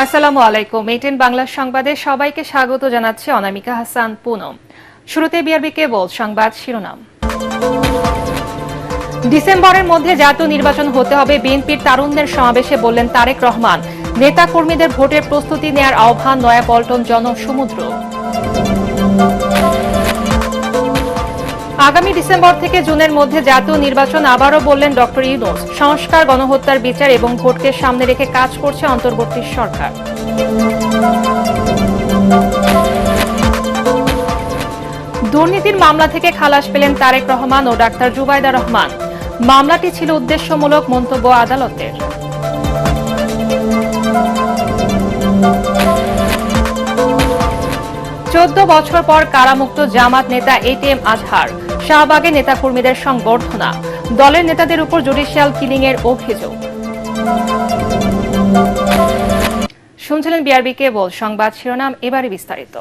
আসসালামু আলাইকুম। এটিএন বাংলা সংবাদে সবাইকে স্বাগত জানাচ্ছে অনামিকা হাসান পুনম। শুরুতে বিআরবি কেবল সংবাদ শিরোনাম। ডিসেম্বরের মধ্যে জাতীয় নির্বাচন হতে হবে, বিএনপির তারুণ্যের সমাবেশে বললেন তারেক রহমান। নেতা কর্মীদের ভোটের প্রস্তুতি নেয়ার আহ্বান নয়াপল্টন জনসমুদ্র। আগামী ডিসেম্বর থেকে জুনের মধ্যে জাতীয় নির্বাচন, আবারও বললেন ডক্টর ইউনূস। সংস্কার, গণহত্যার বিচার এবং ভোটকে সামনে রেখে কাজ করছে অন্তর্বর্তী সরকার। দুর্নীতির মামলা থেকে খালাস পেলেন তারেক রহমান ও ডাক্তার জুবাইদা রহমান। মামলাটি ছিল উদ্দেশ্যমূলক, মন্তব্য আদালতের। 14 বছর পর কারামুক্ত জামাত নেতা এটিএম আজহার। শাহবাগে নেতাকর্মীদের সংবর্ধনা। দলের নেতাদের উপর জুডিশিয়াল কিলিং এর অভিযোগ। শুনছিলেন বিআরবি কেবল সংবাদ শিরোনাম, এবারে বিস্তারিত।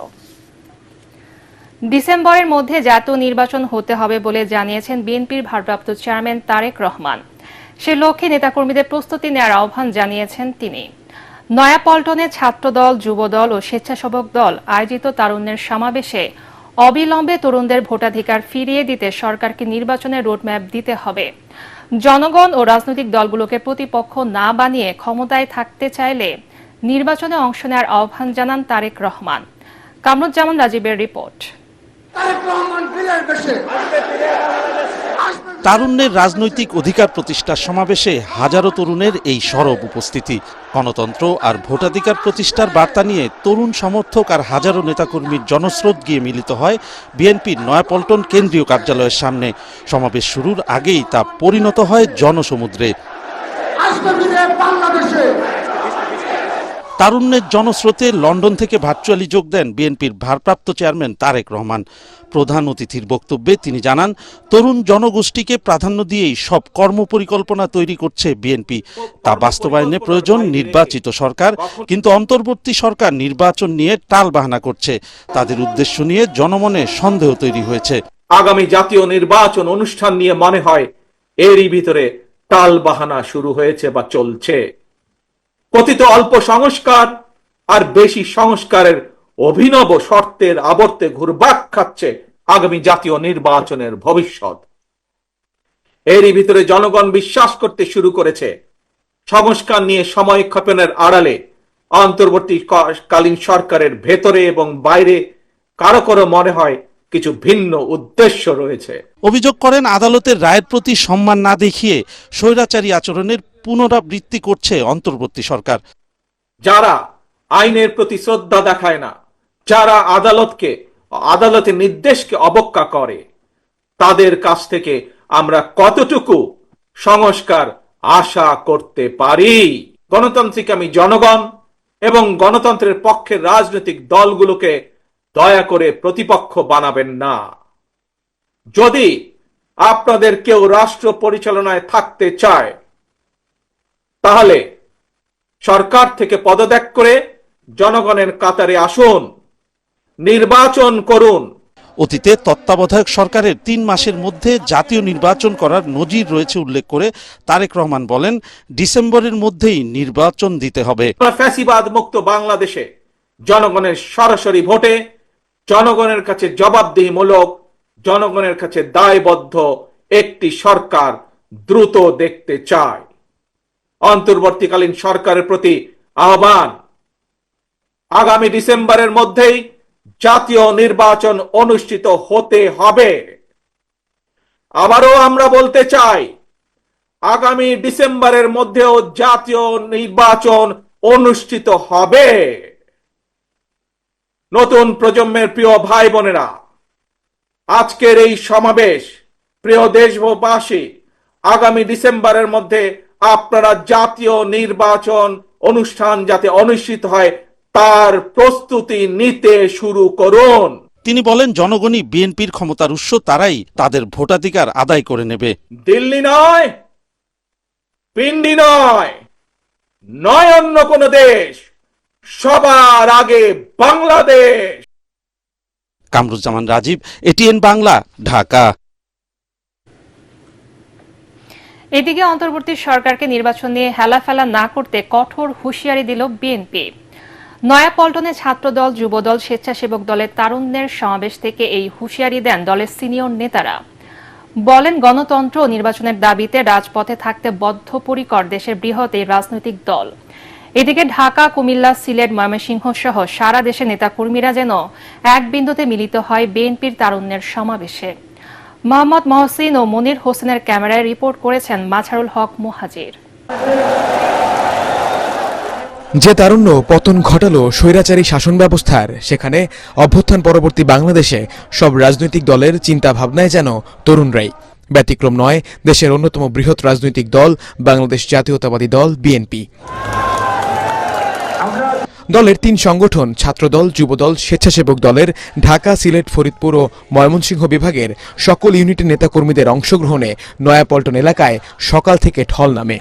ডিসেম্বরের মধ্যে জাতীয় নির্বাচন হতে হবে বলে জানিয়েছেন বিএনপির ভারপ্রাপ্ত চেয়ারম্যান তারেক রহমান। সে লক্ষ্যে নেতাকর্মীদের প্রস্তুতি নেওয়ার আহ্বান জানিয়েছেন তিনি। নয়াপল্টনে ছাত্রদল, যুবদল ও স্বেচ্ছাসেবক দল আয়োজিত তারুণ্যের সমাবেশে অবিলম্বে তরুণদের ভোটাধিকার ফিরিয়ে দিতে সরকারকে নির্বাচনের রোডম্যাপ দিতে হবে। জনগণ ও রাজনৈতিক দলগুলোকে প্রতিপক্ষ না বানিয়ে ক্ষমতায় থাকতে চাইলে নির্বাচনে অংশ নেওয়ার আহ্বান জানান তারেক রহমান। কামরুজ্জামান রাজীবের রিপোর্ট। তারুণ্যের রাজনৈতিক অধিকার প্রতিষ্ঠার সমাবেশে হাজারো তরুণের এই সরব উপস্থিতি। গণতন্ত্র আর ভোটাধিকার প্রতিষ্ঠার বার্তা নিয়ে তরুণ সমর্থক আর হাজারো নেতাকর্মীর জনস্রোত গিয়ে মিলিত হয় বিএনপির নয়াপল্টন কেন্দ্রীয় কার্যালয়ের সামনে। সমাবেশ শুরুর আগেই তা পরিণত হয় জনসমুদ্রে। তারুণ্যের জনস্রোতে লন্ডন থেকে ভার্চুয়ালি যোগ দেন বিএনপির ভারপ্রাপ্ত চেয়ারম্যান তারেক রহমান। প্রধান অতিথির বক্তব্যে তিনি জানান, তরুণ জনগোষ্ঠীকে প্রাধান্য দিয়েই সব কর্মপরিকল্পনা তৈরি করছে বিএনপি। তা বাস্তবায়নে প্রয়োজন নির্বাচিত সরকার, কিন্তু অন্তর্বর্তী সরকার নির্বাচন নিয়ে টালবাহানা করছে। তাদের উদ্দেশ্য নিয়ে জনমনে সন্দেহ তৈরি হয়েছে। আগামী জাতীয় নির্বাচন অনুষ্ঠান নিয়ে মনে হয় এরই ভিতরে টালবাহানা শুরু হয়েছে বা চলছে। কথিত অল্প সংস্কার আর বেশি সংস্কারের অভিনব শর্তের আবর্তে ঘুরপাক খাচ্ছে আগামী জাতীয় নির্বাচনের ভবিষ্যৎ। এরই ভিতরে জনগণ বিশ্বাস করতে শুরু করেছে সংস্কার নিয়ে সময় ক্ষেপণের আড়ালে অন্তর্বর্তীকালীন সরকারের ভেতরে এবং বাইরে কারো কারো মনে হয় কিছু ভিন্ন উদ্দেশ্য রয়েছে। অভিযোগ করেন, আদালতের রায়ের প্রতি সম্মান না দেখিয়ে স্বৈরাচারী আচরণের পুনরাবৃত্তি করছে অন্তর্বর্তী সরকার। যারা আইনের প্রতি শ্রদ্ধা দেখায় না, যারা আদালতের নির্দেশকে অবজ্ঞা করে, তাদের কাছ থেকে আমরা কতটুকু সংস্কার আশা করতে পারি? গণতান্ত্রিক আমি জনগণ এবং গণতন্ত্রের পক্ষের রাজনৈতিক দলগুলোকে দয়া করে প্রতিপক্ষ বানাবেন না। যদি আপনাদের কেউ রাষ্ট্র পরিচালনায় থাকতে চায়, তাহলে সরকার থেকে পদত্যাগ করে জনগণের কাতারে আসুন, নির্বাচন করুন। অতীতে তত্ত্বাবধায়ক সরকারের 3 মাসের মধ্যে জাতীয় নির্বাচন করার নজির রয়েছে উল্লেখ করে তারেক রহমান বলেন, ডিসেম্বরের মধ্যেই নির্বাচন দিতে হবে। ফ্যাসিবাদ মুক্ত বাংলাদেশে জনগণের সরাসরি ভোটে, জনগণের কাছে জবাবদিহিমূলক, জনগণের কাছে দায়বদ্ধ একটি সরকার দ্রুত দেখতে চায়। অন্তর্বর্তীকালীন সরকারের প্রতি আহ্বান, আগামী ডিসেম্বরের মধ্যেই জাতীয় নির্বাচন অনুষ্ঠিত হতে হবে। আবারও আমরা বলতে চাই, আগামী ডিসেম্বরের মধ্যেও জাতীয় নির্বাচন অনুষ্ঠিত হবে। নতুন প্রজন্মের প্রিয় ভাই বোনেরা, আজকের এই সমাবেশ, প্রিয় দেশবাসী, আগামী ডিসেম্বরের মধ্যে আপনারা জাতীয় নির্বাচন অনুষ্ঠান যাতে অনুষ্ঠিত হয় তার প্রস্তুতি নিতে শুরু করুন। তিনি বলেন, জনগণই বিএনপির ক্ষমতার উৎস, তারাই তাদের ভোটাধিকার আদায় করে নেবে। দিল্লি নয়, পিন্ডি নয়, নয় অন্য কোন দেশ, সবার আগে বাংলাদেশ। কামরুজ্জামান রাজীব, এটিএন বাংলা, ঢাকা। এদিকে অন্তর্বর্তী সরকারকে নির্বাচন নিয়ে হেলাফেলা না করতে কঠোর হুঁশিয়ারি দিল বিএনপি। নয়াপল্টনে ছাত্রদল, যুবদল, স্বেচ্ছাসেবক দলের তারুণ্যের সমাবেশ থেকে এই হুঁশিয়ারি দেন দলের সিনিয়র নেতারা। বলেন, গণতন্ত্র ও নির্বাচনের দাবিতে রাজপথে থাকতে বদ্ধপরিকর দেশের বৃহৎ এই রাজনৈতিক দল। এদিকে ঢাকা, কুমিল্লা, সিলেট, ময়মনসিংহ সহ সারা দেশের নেতাকর্মীরা যেন এক বিন্দুতে মিলিত হয় বিএনপির তারুণ্যের সমাবেশে। মোহাম্মদ মহসিন ও মনির হোসেনের ক্যামেরায় রিপোর্ট করেছেন মাঝারুল হক মুহাজির। যে তারুণ্য পতন ঘটালো স্বৈরাচারী শাসন ব্যবস্থার, সেখানে অভ্যুত্থান পরবর্তী বাংলাদেশে সব রাজনৈতিক দলের চিন্তা ভাবনায় যেন তরুণরাই। ব্যতিক্রম নয় দেশের অন্যতম বৃহৎ রাজনৈতিক দল বাংলাদেশ জাতীয়তাবাদী দল বিএনপি। দলের 3 সংগঠন ছাত্রদল, যুবদল, স্বেচ্ছাসেবক দলের ঢাকা, সিলেট, ফরিদপুর ও ময়মনসিংহ বিভাগের সকল ইউনিটের নেতাকর্মীদের অংশগ্রহণে নয়াপল্টন এলাকায় সকাল থেকে ঢল নামে।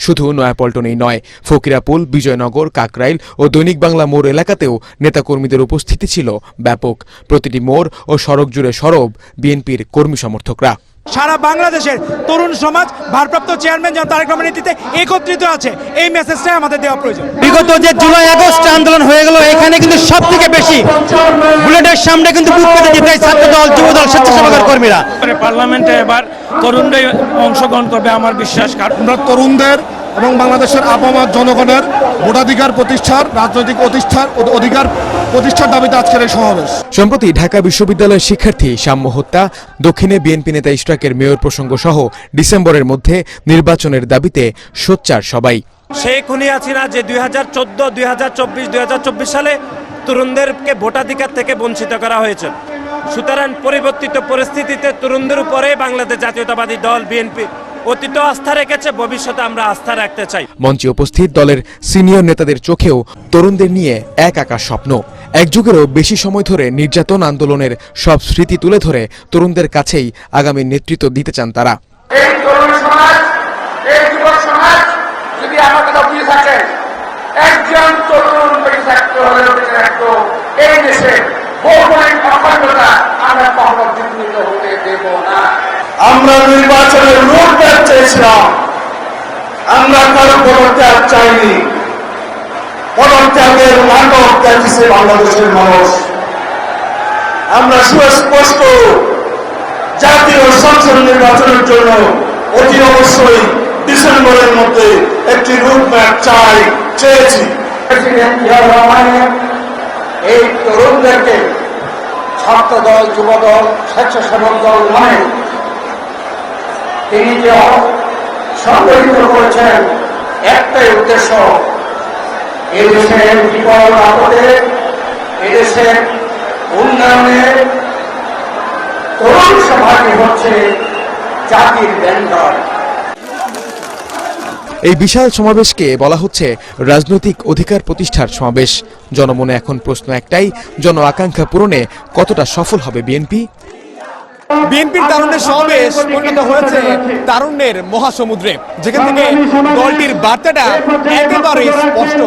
শুধু নয়াপল্টনেই নয়, ফকিরাপুল, বিজয়নগর, কাকরাইল ও দৈনিক বাংলা মোড় এলাকাতেও নেতাকর্মীদের উপস্থিতি ছিল ব্যাপক। প্রতিটি মোড় ও সড়ক জুড়ে সরব বিএনপির কর্মী সমর্থকরা। সারা বাংলাদেশের তরুণ সমাজ ভারপ্রাপ্ত চেয়ারম্যান জন তারেক রহমানের নেতৃত্বে একত্রিত আছে, এই মেসেজটাই আমাদের দেওয়া প্রয়োজন। বিগত যে জুলাই আগস্ট আন্দোলন হয়ে গেল, এখানে কিন্তু সব থেকে বেশি বুলেটের সামনে কিন্তু বুক পেতে জিতে ছাত্রদল, যুবদল, স্বেচ্ছাসেবক কর্মীরা। পার্লামেন্টে এবার তরুণরাই অংশগ্রহণ করবে আমার বিশ্বাস। আমরা তরুণদের এবং বাংলাদেশের আপামর জনগণের ভোটাধিকার প্রতিষ্ঠার, রাজনৈতিক অধিকার প্রতিষ্ঠার দাবিতে আজকের এই সমাবেশ। সম্প্রতি ঢাকা বিশ্ববিদ্যালয়ের শিক্ষার্থী সাম্য হত্যা, দক্ষিণে বিএনপি নেতা ইশরাকের মেয়র প্রসঙ্গ সহ ডিসেম্বরের মধ্যে নির্বাচনের দাবিতে সোচ্চার সবাই। সেই খুনি হাসিনা যে 2014, 2024, 2024 সালে তরুণদেরকে ভোটাধিকার থেকে বঞ্চিত করা হয়েছে। সুতরাং পরিবর্তিত পরিস্থিতিতে তরুণদের উপরে বাংলাদেশ জাতীয়তাবাদী দল বিএনপি অতীত আস্থা রেখেছে, ভবিষ্যতে আমরা আস্থা রাখতে চাই। মঞ্চে উপস্থিত দলের সিনিয়র নেতাদের চোখেও তরুণদের নিয়ে এক আকার স্বপ্ন। এক যুগেরও বেশি সময় ধরে নির্যাতন আন্দোলনের সব স্মৃতি তুলে ধরে তরুণদের কাছেই আগামী নেতৃত্ব দিতে চান তারা। এই তরুণ সমাজ, এই যুবক সমাজ যদি আমার কথা বুঝে থাকে, একজন তরুণ বেঁচে থাকতে হলে বেঁচে থাকতো এই দেশে ভৌগোলিক অখণ্ডতা আমরা কখনো বিঘ্নিত হতে দেব না। আমরা নির্বাচনের রোডম্যাপ চেয়েছিলাম, আমরা কারো পদত্যাগ চাইনি। পদত্যাগের নাটক দেখেছে বাংলাদেশের মানুষ। আমরা সুস্পষ্ট জাতীয় সংসদ নির্বাচনের জন্য অতি অবশ্যই ডিসেম্বরের মধ্যে একটি রোডম্যাপ চেয়েছি। প্রেসিডেন্ট জিয়াউর রহমানের এই তরুণদেরকে ছাত্রদল, যুবদল, স্বেচ্ছাসেবক দল নামে তিনি যে সংগঠিত করেছেন একটাই উদ্দেশ্য, এদেশের বিপদ আপদে, এদেশের উন্নয়নে তরুণ সমাজই হচ্ছে জাতির ব্যান্ডার। এই বিশাল সমাবেশকে বলা হচ্ছে রাজনৈতিক অধিকার প্রতিষ্ঠার সমাবেশ। জনমনে এখন প্রশ্ন একটাই, জন আকাঙ্ক্ষা পূরণে কতটা সফল হবে বিএনপি? বিএনপির তারুণ্যের সমাবেশ পরিণত হয়েছে তারুণ্যের মহাসমুদ্রে, যেখান থেকে দলটির বার্তাটা একেবারে স্পষ্ট।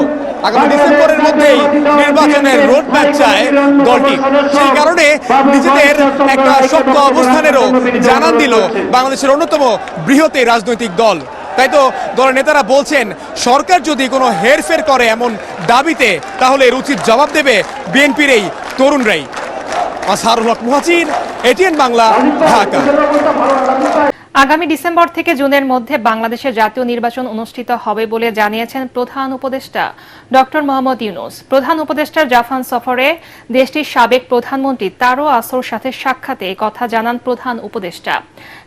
আগামী ডিসেম্বরের মধ্যেই নির্বাচনের রোডম্যাপ চায় দলটি। সেই কারণে নিজেদের একটা শক্ত অবস্থানেরও জানান দিল বাংলাদেশের অন্যতম বৃহৎ এই রাজনৈতিক দল। তাই তো দলের নেতারা বলছেন, সরকার যদি কোনো হেরফের করে এমন দাবিতে, তাহলে এর উচিত জবাব দেবে বিএনপির এই তরুণরাই। মাঝারুল হক মুহাজির, এটিএন বাংলা, ঢাকা। আগামী ডিসেম্বর থেকে জুনের মধ্যে বাংলাদেশের জাতীয় নির্বাচন অনুষ্ঠিত হবে বলে জানিয়েছেন প্রধান উপদেষ্টা ডক্টর মোহাম্মদ ইউনূস। প্রধান উপদেষ্টার জাপান সফরে দেশটির সাবেক প্রধানমন্ত্রী তারো আসোর সাথে সাক্ষাতে এই কথা জানান প্রধান উপদেষ্টা।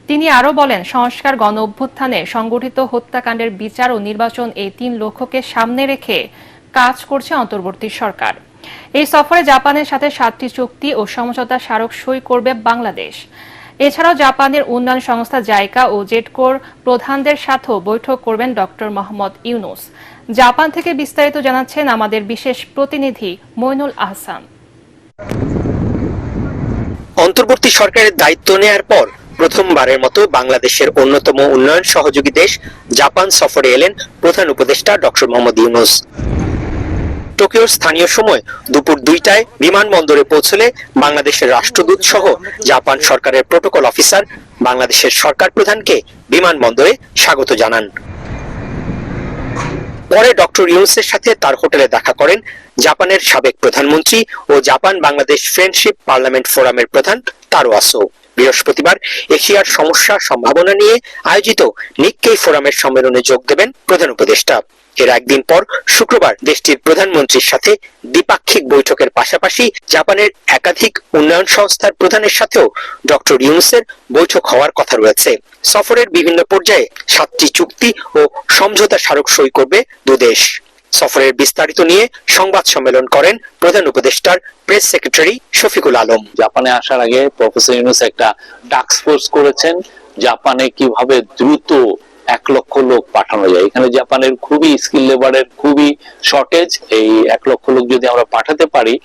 তিনি আরও বলেন, সংস্কার, গণ অভ্যুত্থানে সংগঠিত হত্যাকাণ্ডের বিচার ও নির্বাচন, এই 3 লক্ষ্যকে সামনে রেখে কাজ করছে অন্তর্বর্তী সরকার। এই সফরে জাপানের সাথে 7টি চুক্তি ও সমঝোতা স্মারক সই করবে বাংলাদেশ। এছাড়াও জাপানের উন্নয়ন সংস্থা জাইকা ও জেডকোর প্রধানদের সাথেও বৈঠক করবেন ডক্টর মোহাম্মদ ইউনূস। জাপান থেকে বিস্তারিত জানাচ্ছেন আমাদের বিশেষ প্রতিনিধি মইনুল আহসান। অন্তর্বর্তী সরকারের দায়িত্ব নেয়ার পর প্রথমবারের মতো বাংলাদেশের অন্যতম উন্নয়ন সহযোগী দেশ জাপান সফরে এলেন প্রধান উপদেষ্টা ডক্টর মোহাম্মদ ইউনূস। টোকিওর স্থানীয় সময় দুপুর 2টায় বিমানবন্দরে পৌঁছলে বাংলাদেশের রাষ্ট্রদূত সহ জাপান সরকারের প্রোটোকল অফিসার বাংলাদেশের সরকার প্রধানকে বিমানবন্দরে স্বাগত জানান। পরে ডক্টর ইউনূসের সাথে তার হোটেলে দেখা করেন জাপানের সাবেক প্রধানমন্ত্রী ও জাপান বাংলাদেশ ফ্রেন্ডশিপ পার্লামেন্ট ফোরামের প্রধান তারো আসো। বৃহস্পতিবার এশিয়ার সমস্যা সম্ভাবনা নিয়ে আয়োজিত নিক্কেই ফোরামের সম্মেলনে যোগ দেবেন প্রধান উপদেষ্টা। এর একদিন পর শুক্রবার দেশটির প্রধানমন্ত্রীর সাথে দ্বিপাক্ষিক বৈঠকের পাশাপাশি জাপানের একাধিক উন্নয়ন সংস্থার প্রধানের সাথেও ডক্টর ইউনূসের বৈঠক হওয়ার কথা রয়েছে। সফরের বিভিন্ন পর্যায়ে 7টি চুক্তি ও সমঝোতা স্মারক সই করবে দুদেশ। সফরের বিস্তারিত নিয়ে সংবাদ সম্মেলন করেন প্রধান উপদেষ্টার প্রেস সেক্রেটারি শফিকুল আলম। জাপানে আসার আগে প্রফেসর ইউনূস একটা টাস্ক ফোর্স করেছেন জাপানে কিভাবে দ্রুত 1 লক্ষ লোক পাঠানো যায়। এখানে জাপানের খুবই স্কিল লেবারের খুবই শর্টেজ। এই 1 লক্ষ লোক যদি আমরা পাঠাতে পারি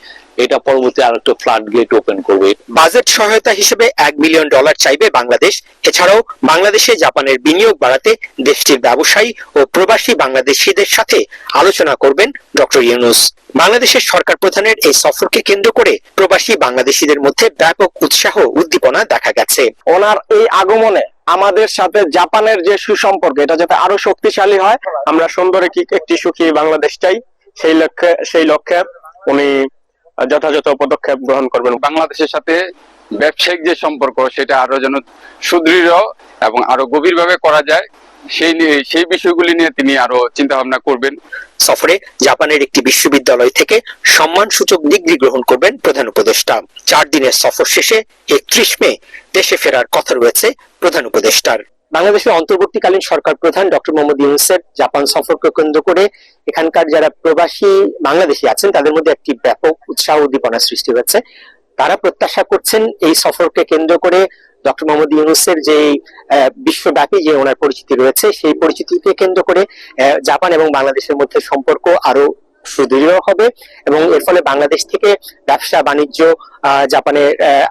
এটা পরবর্তী আরেকটা ফ্লাড গেট ওপেন করবে। বাজেট সহায়তা হিসেবে $1 বিলিয়ন চাইবে বাংলাদেশ। এছাড়াও বাংলাদেশে জাপানের বিনিয়োগ বাড়াতে দেশটির ব্যবসায়ী ও প্রবাসী বাংলাদেশিদের সাথে আলোচনা করবেন ডক্টর ইউনূস। বাংলাদেশের সরকার প্রধানের এই সফরকে কেন্দ্র করে প্রবাসী বাংলাদেশিদের মধ্যে ব্যাপক উৎসাহ উদ্দীপনা দেখা গেছে। ওনার এই আগমনে আমাদের সাথে জাপানের যে সুসম্পর্ক এটা যাতে আরো শক্তিশালী হয়, আমরা সুন্দর একটি সুখী বাংলাদেশ চাই। সেই লক্ষ্যে উনি যথাযথ পদক্ষেপ গ্রহণ করবেন। বাংলাদেশের সাথে ব্যবসায়িক যে সম্পর্ক সেটা আরো যেন সুদৃঢ় এবং আরো গভীরভাবে করা যায় সেই বিষয়গুলি নিয়ে তিনি আরো চিন্তা ভাবনা করবেন। সফরে জাপানের একটি বিশ্ববিদ্যালয় থেকে সম্মানসূচক ডিগ্রি গ্রহণ করবেন প্রধান উপদেষ্টা। 4 দিনের সফর শেষে 31 মে দেশে ফেরার কথা রয়েছে প্রধান উপদেষ্টার। বাংলাদেশের অন্তর্বর্তীকালীন সরকার প্রধান ডক্টর মোহাম্মদ ইউনূসের জাপান সফরকে কেন্দ্র করে এখানকার যারা প্রবাসী বাংলাদেশি আছেন তাদের মধ্যে একটি ব্যাপক উৎসাহ উদ্দীপনা সৃষ্টি হয়েছে। তারা প্রত্যাশা করছেন এই সফরকে কেন্দ্র করে ডক্টর মোহাম্মদ ইউনূসের যে বিশ্বব্যাপী যে ওনার পরিচিতি রয়েছে সেই পরিচিতিকে কেন্দ্র করে জাপান এবং বাংলাদেশের মধ্যে সম্পর্ক আরো সুদৃঢ় হবে এবং এর ফলে বাংলাদেশ থেকে ব্যবসা বাণিজ্য জাপানে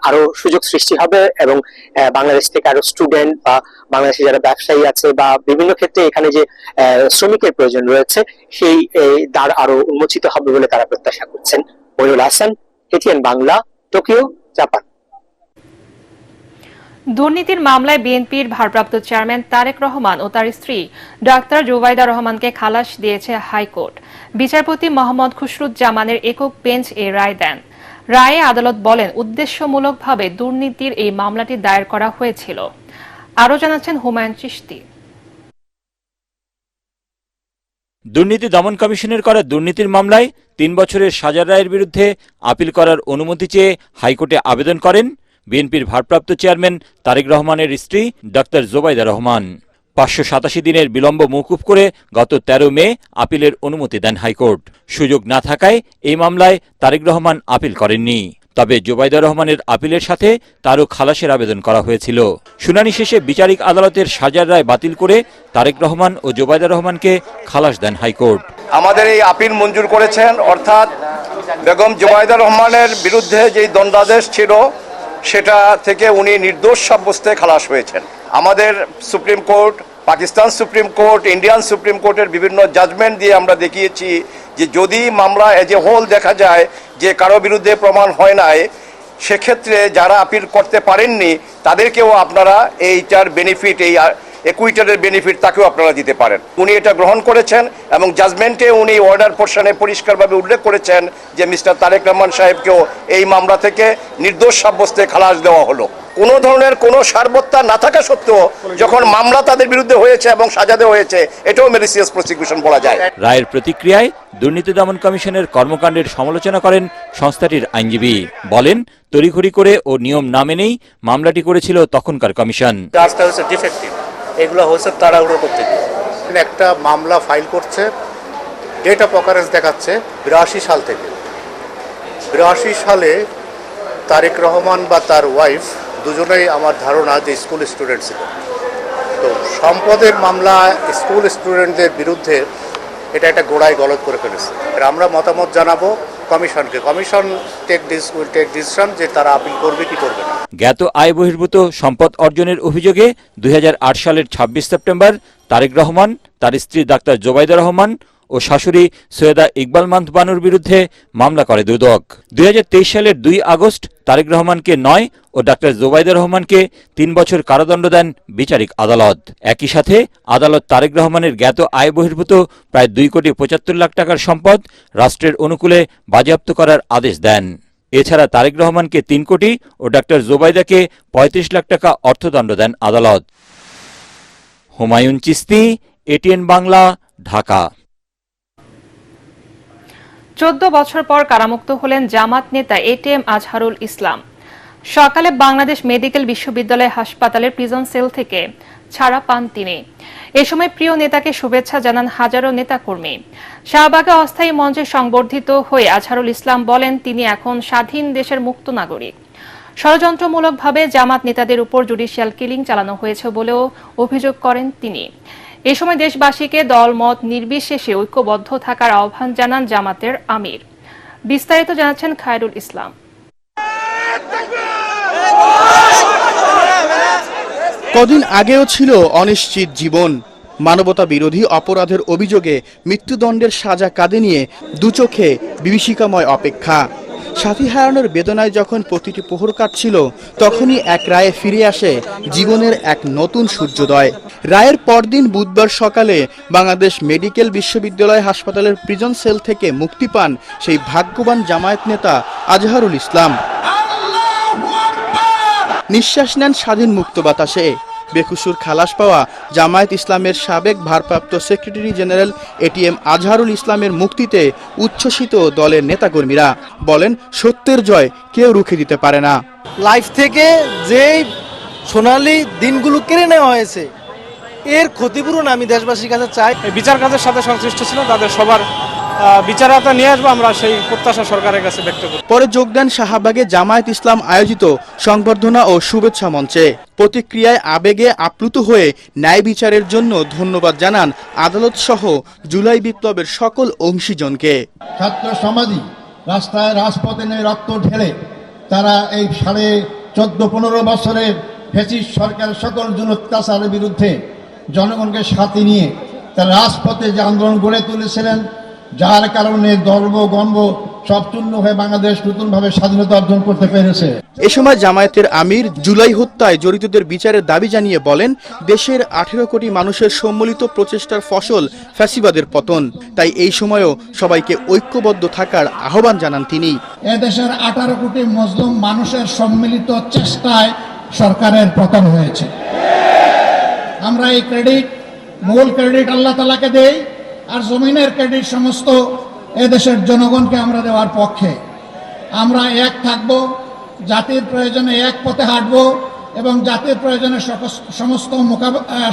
আরো সুযোগ সৃষ্টি হবে এবং বাংলাদেশ থেকে আরো স্টুডেন্ট বা বাংলাদেশে যারা ব্যবসায়ী আছে বা বিভিন্ন ক্ষেত্রে এখানে যে শ্রমিকের প্রয়োজন রয়েছে সেই দ্বার আরো উন্মোচিত হবে বলে তারা প্রত্যাশা করছেন। Moinul Hasan, ATN Bangla, Tokyo, Japan. দুর্নীতির মামলায় বিএনপির ভারপ্রাপ্ত চেয়ারম্যান তারেক রহমান ও তার স্ত্রী ডাক্তার জুবাইদা রহমানকে খালাস দিয়েছে হাইকোর্ট। বিচারপতি মোহাম্মদ খুসরুজ্জামানের একক বেঞ্চ এই রায় দেন। রায়ে আদালত বলেন উদ্দেশ্যমূলকভাবে দুর্নীতির এই মামলাটি দায়ের করা হয়েছিল। আরও জানাচ্ছেন হুমায়ুন চিশতি। দুর্নীতি দমন কমিশনের করা দুর্নীতির মামলায় 3 বছরের সাজার রায়ের বিরুদ্ধে আপিল করার অনুমতি চেয়ে হাইকোর্টে আবেদন করেন বিএনপির ভারপ্রাপ্ত চেয়ারম্যান তারেক রহমানের স্ত্রী ডাক্তার জোবাইদা রহমান। 587 দিনের বিলম্ব মওকুফ করে গত 13 মে আপিলের অনুমতি দেন হাইকোর্ট। সুযোগ না থাকায় এই মামলায় তারেক রহমান আপিল করেননি। তবে জোবাইদা রহমানের আপিলের সাথে তারও খালাসের আবেদন করা হয়েছিল। শুনানি শেষে বিচারিক আদালতের সাজার রায় বাতিল করে তারেক রহমান ও জোবাইদা রহমানকে খালাস দেন হাইকোর্ট। আমাদের এই আপিল মঞ্জুর করেছেন, অর্থাৎ বেগম জোবাইদা রহমানের বিরুদ্ধে যে দণ্ডাদেশ ছিল সেটা থেকে উনি নির্দোষ সাব্যস্তে খালাস হয়েছেন। আমাদের supreme court, Pakistan supreme court, Indian supreme কোর্টের বিভিন্ন জাজমেন্ট দিয়ে আমরা দেখিয়েছি যে যদি মামলা এজ এ হোল দেখা যায় যে কারো বিরুদ্ধে প্রমাণ হয় নাই, সেক্ষেত্রে যারা আপিল করতে পারেননি তাদেরকেও আপনারা এইটার বেনিফিট, এই একুইটারের বেনিফিট তাকেও আপনারা দিতে পারেন। উনি এটা গ্রহণ করেছেন এবং জাজমেন্টে উনি অর্ডার পোর্শনে পরিষ্কারভাবে উল্লেখ করেছেন যে মিস্টার তারেক রহমান সাহেবকেও এই মামলা থেকে নির্দোষ সাব্যস্তে খালাস দেওয়া হলো। কোনো ধরনের কোনো সারবত্তা না থাকা সত্ত্বেও যখন মামলা তাদের বিরুদ্ধে হয়েছে এবং সাজা দেওয়া হয়েছে, এটাও ম্যালিসিয়াস প্রসিকিউশন বলা যায়। রায়ের প্রতিক্রিয়ায় দুর্নীতি দমন কমিশনের কর্মকাণ্ডের সমালোচনা করেন সংস্থাটির আইনজীবী। বলেন তড়িঘড়ি করে ও নিয়ম না মেনেই মামলাটি করেছিল তখনকার কমিশন। এগুলো হচ্ছে তাড়াহুড়ো করতে গিয়ে একটা মামলা ফাইল করছে, ডেট অফ অকারেন্স দেখাচ্ছে 82 সাল থেকে। 82 সালে তারেক রহমান বা তার ওয়াইফ দুজনেই আমার ধারণা যে স্কুল স্টুডেন্ট ছিল। তো সম্পদের মামলা স্কুল স্টুডেন্টদের বিরুদ্ধে এটা একটা গোড়ায় গলত করে ফেলেছে। আমরা মতামত জানাবো কমিশনকে। কমিশন টেক ডিসিশন যে তারা আপিল করবে কি করবে না। জ্ঞাত আয় বহির্ভূত সম্পদ অর্জনের অভিযোগে 2008 সালের 26 সেপ্টেম্বর তারেক রহমান, তার স্ত্রী ডাক্তার জোবাইদা রহমান ও শাশুড়ি সৈয়দা ইকবাল মান্থ বানুর বিরুদ্ধে মামলা করে দুদক। 2023 সালের 2 আগস্ট তারেক রহমানকে 9 ও ডাক্তার জোবাইদা রহমানকে 3 বছর কারাদণ্ড দেন বিচারিক আদালত। একই সাথে আদালত তারেক রহমানের জ্ঞাত আয় বহির্ভূত প্রায় 2,75 লাখ টাকার সম্পদ রাষ্ট্রের অনুকূলে বাজেয়াপ্ত করার আদেশ দেন। এছাড়া তারেক রহমানকে 3 কোটি ও ডাক্তার জোবাইদাকে 35 লাখ টাকা অর্থদণ্ড দেন আদালত। হুমায়ুন চিস্তি, এটিএন বাংলা, ঢাকা। 14 বছর পর কারামুক্ত হলেন জামাত নেতা এটিএম আজহারুল ইসলাম। সকালে বাংলাদেশ মেডিকেল বিশ্ববিদ্যালয় হাসপাতালের প্রিজন সেল থেকে ছাড়া পান তিনি। এ সময় প্রিয় নেতাকে শুভেচ্ছা জানান হাজারো নেতাকর্মী। শাহবাগে অস্থায়ী মঞ্চে সংবর্ধিত হয়ে আজহারুল ইসলাম বলেন, তিনি এখন স্বাধীন দেশের মুক্ত নাগরিক। ষড়যন্ত্রমূলকভাবে জামাত নেতাদের উপর জুডিশিয়াল কিলিং চালানো হয়েছে বলেও অভিযোগ করেন তিনি। এ সময় দেশবাসীকে দলমত নির্বিশেষে ঐক্যবদ্ধ থাকার আহ্বান জানান জামাতের আমির। বিস্তারিত জানাচ্ছেন খায়রুল ইসলাম। কদিন আগেও ছিল অনিশ্চিত জীবন। মানবতা বিরোধী অপরাধের অভিযোগে মৃত্যুদণ্ডের সাজা কাঁধে নিয়ে দুচোখে বিভীষিকাময় অপেক্ষা। সাথী হারানোর বেদনায় যখন প্রতিটি প্রহর কাটছিল, তখনই এক রায়ে ফিরে আসে জীবনের এক নতুন সূর্যোদয়। রায়ের পরদিন বুধবার সকালে বাংলাদেশ মেডিকেল বিশ্ববিদ্যালয় হাসপাতালের প্রিজন সেল থেকে মুক্তি পান সেই ভাগ্যবান জামায়াত নেতা আজহারুল ইসলাম। নিঃশ্বাস নেন স্বাধীন মুক্ত বাতাসে। বেকসুর খালাস পাওয়া জামায়াত ইসলামের সাবেক ভারপ্রাপ্ত সেক্রেটারি জেনারেল এটিএম আজহারুল ইসলামের মুক্তিতে উচ্ছ্বসিত দলের নেতাকর্মীরা বলেন, সত্যের জয় কেউ রুখে দিতে পারে না। লাইফ থেকে যেই সোনালী দিনগুলো কেড়ে নেওয়া হয়েছে, এর ক্ষতিপূরণ আমি দেশবাসীর কাছে চাই। বিচার কাজের সাথে সংশ্লিষ্ট ছিল তাদের সবার বিচারতা নিয়ে আসবো, আমরা সেই প্রত্যাশা সরকারের কাছে ব্যক্ত করি। পরে যোগ দেন শাহবাগে জামায়াত ইসলাম আয়োজিত সংবর্ধনা ও শুভেচ্ছা মঞ্চে। প্রতিক্রিয়ায় আবেগে আপ্লুত হয়ে ন্যায় বিচারের জন্য ধন্যবাদ জানান আদালত সহ জুলাই বিপ্লবের সকল অংশীজনকে। ছাত্র সমাজই রাস্তায় রাজপথে নেমে রক্ত ঢেলে তারা এই 14.5 বছরের ফ্যাসিস্ট সরকারের সকল অত্যাচারের বিরুদ্ধে জনগণকে সাথে নিয়ে তারা রাজপথে যে আন্দোলন গড়ে তুলেছিলেন, যার কারণে দর্ব গর্ব সব চূর্ণ হয়ে বাংলাদেশ নতুনভাবে স্বাধীনতা অর্জন করতে পেরেছে। এ সময় জামায়াতের আমির জুলাই হত্যায় জড়িতদের বিচারের দাবি জানিয়ে বলেন, দেশের 18 কোটি মানুষের সম্মিলিত প্রচেষ্টার ফসল ফ্যাসিবাদের পতন। তাই এই সময়ও সবাইকে ঐক্যবদ্ধ থাকার আহ্বান জানান তিনি। এদেশের 18 কোটি মুসলিম মানুষের সম্মিলিত চেষ্টায় সরকারের পতন হয়েছে। আমরা এই মূল ক্রেডিট আল্লাহ তাআলাকে দেই, আর জমিনের ক্রেডিট সমস্ত এদেশের জনগণকে আমরা দেওয়ার পক্ষে। আমরা এক থাকব, জাতির প্রয়োজনে এক পথে হাঁটব এবং জাতির প্রয়োজনে সমস্ত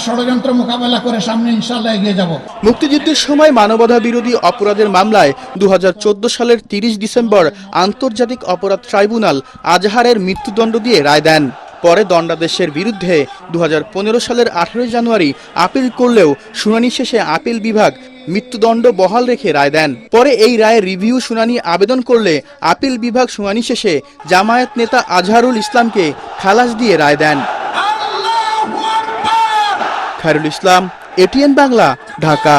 ষড়যন্ত্র মোকাবেলা করে সামনে ইনশাআল্লাহ এগিয়ে যাব। মুক্তিযুদ্ধের সময় মানবতা বিরোধী অপরাধের মামলায় 2014 সালের 30 ডিসেম্বর আন্তর্জাতিক অপরাধ ট্রাইব্যুনাল আজহারের মৃত্যুদণ্ড দিয়ে রায় দেন। পরে দণ্ডাদেশের বিরুদ্ধে 2015 সালের 18 জানুয়ারি আপিল করলেও শুনানি শেষে আপিল বিভাগ মৃত্যুদণ্ড বহাল রেখে রায় দেন। পরে এই রায়ের রিভিউ শুনানি আবেদন করলে আপিল বিভাগ শুনানি শেষে জামায়াত নেতা আজহারুল ইসলামকে খালাস দিয়ে রায় দেন। খায়রুল ইসলাম, এটিএন বাংলা, ঢাকা।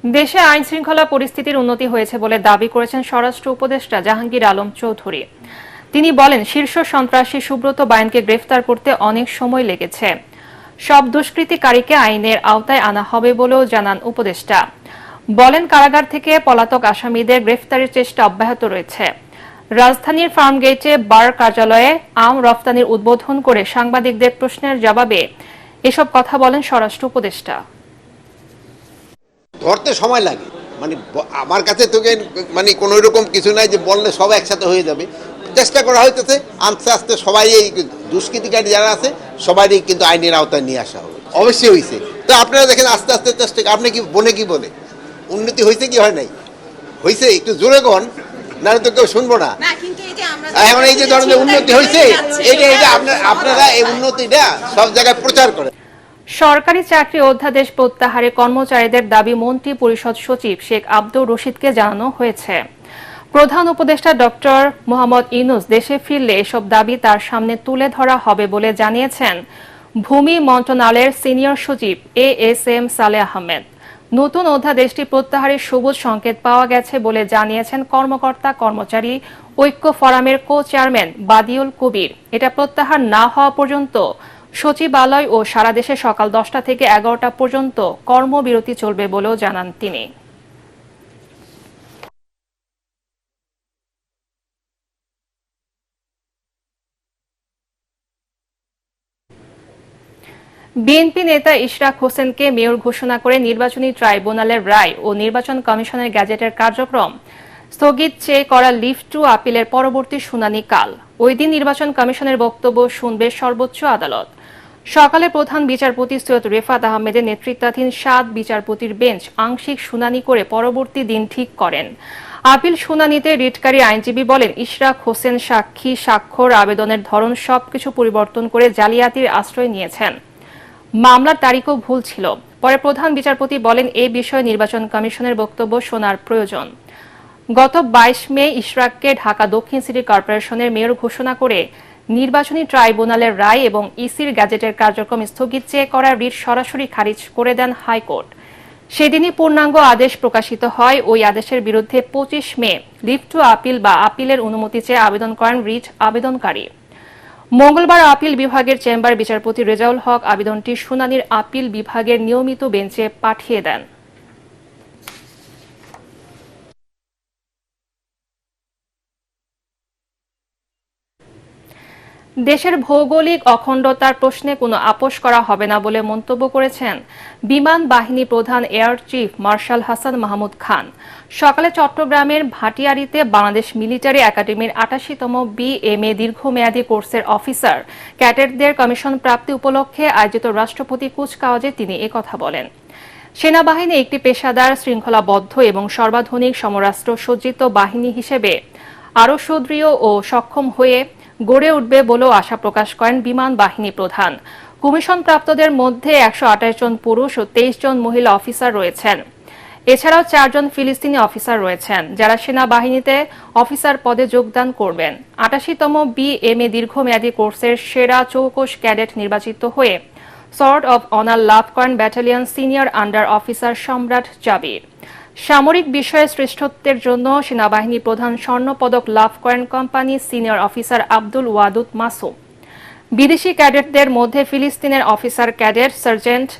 দেশে আইন শৃঙ্খলা পরিস্থিতির উন্নতি হয়েছে বলে দাবি করেছেন স্বরাষ্ট্র উপদেষ্টা জাহাঙ্গীর আলম চৌধুরী। তিনি বলেন, শীর্ষ সন্ত্রাসী সুব্রত বাইনকে গ্রেফতার করতে অনেক সময় লেগেছে। সব দুষ্কৃতিকারীকে আইনের আওতায় আনা হবে বলেও জানান উপদেষ্টা। বলেন, কারাগার থেকে পলাতক আসামিদের গ্রেফতারের চেষ্টা অব্যাহত রয়েছে। রাজধানীর ফার্মগেটে বার কার্যালয়ে আম রফতানির উদ্বোধন করে সাংবাদিকদের প্রশ্নের জবাবে এসব কথা বলেন স্বরাষ্ট্র উপদেষ্টা। ধরতে সময় লাগে, আমার কাছে তোকে কোনো রকম কিছু নাই যে বললে সব একসাথে হয়ে যাবে। চেষ্টা করা হইতেছে আস্তে আস্তে সবাই এই দুষ্কৃতিকারী যারা আছে সবারই কিন্তু আইনের আওতায় নিয়ে আসা হবে। অবশ্যই হয়েছে, তো আপনারা দেখেন আস্তে আস্তে চেষ্টা। আপনি কি বলে উন্নতি হয়েছে কি হয় নাই? হয়েছে, একটু জোরে কন, নাহলে তো কেউ শুনবো না। এখন এই যে ধরনের উন্নতি হয়েছে, এটা আপনারা এই উন্নতিটা সব জায়গায় প্রচার করেন। সরকারি চাকরি অধ্যাদেশ প্রত্যাহারে কর্মচারীদের দাবি মন্ত্রী পরিষদ সচিব শেখ আব্দুর রশিদকে জানানো হয়েছে। প্রধান উপদেষ্টা ডক্টর মোহাম্মদ ইউনূস দেশে ফিরলে এসব দাবি তার সামনে তুলে ধরা হবে বলে জানিয়েছেন ভূমি মন্ত্রণালয়ের সিনিয়র সচিব ASM সালেহ আহমেদ। নতুন অধ্যাদেশটি প্রত্যাহারের সবুজ সংকেত পাওয়া গেছে বলে জানিয়েছেন কর্মকর্তা কর্মচারী ঐক্য ফোরামের কো-চেয়ারম্যান বাদিউল কবির। এটা প্রত্যাহার না হওয়া পর্যন্ত সচিবালয় ও সারা দেশে সকাল 10টা থেকে 11টা পর্যন্ত কর্মবিরতি চলবে বলেও জানান তিনি। বিএনপি নেতা ইশরাক হোসেনকে মেয়র ঘোষণা করে নির্বাচনী ট্রাইব্যুনালের রায় ও নির্বাচন কমিশনের গ্যাজেটের কার্যক্রম স্থগিত চেয়ে করা লিভ টু আপিলের পরবর্তী শুনানি কাল। ওই দিন নির্বাচন কমিশনের বক্তব্য শুনবে সর্বোচ্চ আদালত। সকালে প্রধান বিচারপতি সৈয়দ রেফাত আহমেদের নেতৃত্বাধীন 7 বিচারপতির বেঞ্চ আংশিক শুনানি করে পরবর্তী দিন ঠিক করেন। আপিল শুনানিতে রিটকারী আইনজীবী বলেন, ইশরাক হোসেন সাক্ষী, স্বাক্ষর, আবেদনের ধরন সবকিছু পরিবর্তন করে জালিয়াতির আশ্রয় নিয়েছেন। মামলার তারিখও ভুল ছিল। পরে প্রধান বিচারপতি বলেন, এই বিষয়ে নির্বাচন কমিশনের বক্তব্য শোনার প্রয়োজন। গত 22 মে ইশরাককে ঢাকা দক্ষিণ সিটি কর্পোরেশনের মেয়র ঘোষণা করে নির্বাচনী ট্রাইব্যুনালের রায় এবং ইসির গ্যাজেটের কার্যক্রম স্থগিত চেয়ে করা রিট সরাসরি খারিজ করে দেন হাইকোর্ট। সেদিনই পূর্ণাঙ্গ আদেশ প্রকাশিত হয়। ওই আদেশের বিরুদ্ধে 25 মে লিভ টু আপিল বা আপিলের অনুমতি চেয়ে আবেদন করেন রিট আবেদনকারী। মঙ্গলবার আপিল বিভাগের চেম্বার বিচারপতি রেজাউল হক আবেদনটি শুনানির আপিল বিভাগের নিয়মিত বেঞ্চে পাঠিয়ে দেন। দেশের ভৌগোলিক অখণ্ডতার প্রশ্নে কোনো আপোষ করা হবে না বলে মন্তব্য করেছেন বিমান বাহিনী প্রধান air chief marshal Hasan Mahmud Khan. সকালে চট্টগ্রামের ভাটিয়ারীতে বাংলাদেশ মিলিটারি একাডেমির 88তম BMA দীর্ঘমেয়াদী কোর্সের অফিসার ক্যাডেটদের কমিশন প্রাপ্তি উপলক্ষে আয়োজিত রাষ্ট্রপতি কুচকাওয়াজে তিনি একথা বলেন। সেনাবাহিনী একটি পেশাদার, শৃঙ্খলাবদ্ধ এবং সর্বাধুনিক সমরাস্ত্র সজ্জিত বাহিনী হিসেবে আরও সুদৃঢ় ও সক্ষম হয়ে গড়ে উঠবে বলেও আশা প্রকাশ করেন বিমান বাহিনী প্রধান। কমিশন প্রাপ্তদের মধ্যে 128 জন পুরুষ ও 23 জন মহিলা অফিসার রয়েছেন। এছাড়াও 4 জন ফিলিস্তিনি অফিসার রয়েছেন, যারা সেনাবাহিনীতে অফিসার পদে যোগদান করবেন। 88তম BMA দীর্ঘমেয়াদী কোর্সের সেরা চৌকস ক্যাডেট নির্বাচিত হয়ে সর্ড অব অনার লাভ করেন ব্যাটালিয়ন সিনিয়র আন্ডার অফিসার সম্রাট জাবির। সামরিক বিষয়ে শ্রেষ্ঠত্বের জন্য সেনাবাহিনী প্রধান স্বর্ণপদক লাভ করেন company senior officer Abdul Wadud Masum. বিদেশি ক্যাডেটদের মধ্যে ফিলিস্তিনের officer cadet sergeant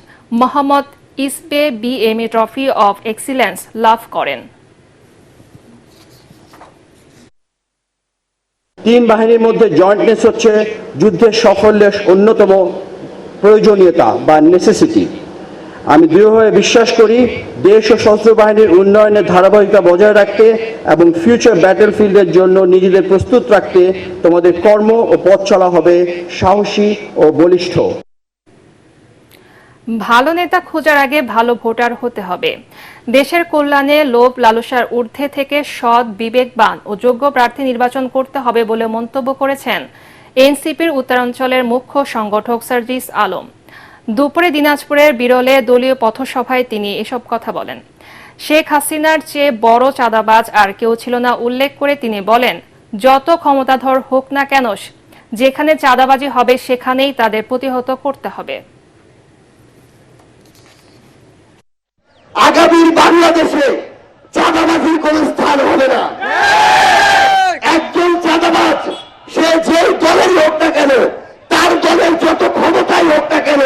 Mohammad Isbe BMA trophy of excellence লাভ করেন। তিন বাহিনীর মধ্যে জয়েন্টনেস হচ্ছে যুদ্ধের সাফল্যের অন্যতম প্রয়োজনীয়তা বা নেসেসিটি। আমি দৃঢ়ভাবে বিশ্বাস করি, দেশ ও সশস্ত্র বাহিনীর উন্নয়নের ধারাবাহিকতা বজায় রাখতে এবং ফিউচার ব্যাটলফিল্ডের জন্য নিজেদের প্রস্তুত রাখতে তোমাদের কর্ম ও পথ চলা হবে সাহসী ও বলিষ্ঠ। ভালো নেতা খোঁজার আগে ভালো ভোটার হতে হবে। দেশের কল্যাণে লোভ লালসার ঊর্ধ্বে থেকে সৎ, বিবেকবান ও যোগ্য প্রার্থী নির্বাচন করতে হবে বলে মন্তব্য করেছেন এনসিপির উত্তরাঞ্চলের মুখ্য সংগঠক সার্জিস আলম। দুপুরে দিনাজপুরের বিরলে দলীয় পথসভায় তিনি এসব কথা বলেন। শেখ হাসিনার চেয়ে বড় চাঁদাবাজ আর কেউ ছিল না উল্লেখ করে তিনি বলেন, যত ক্ষমতাধর হোক না কেন, যেখানে চাঁদাবাজি হবে সেখানেই তাদের প্রতিহত করতে হবে। আগামীর বাংলাদেশে চাঁদাবাজির কোন স্থান হবে না। একজন চাঁদাবাজ সে যে দলের হোক না কেন, তার দলের যত ক্ষমতাই হোক না কেন,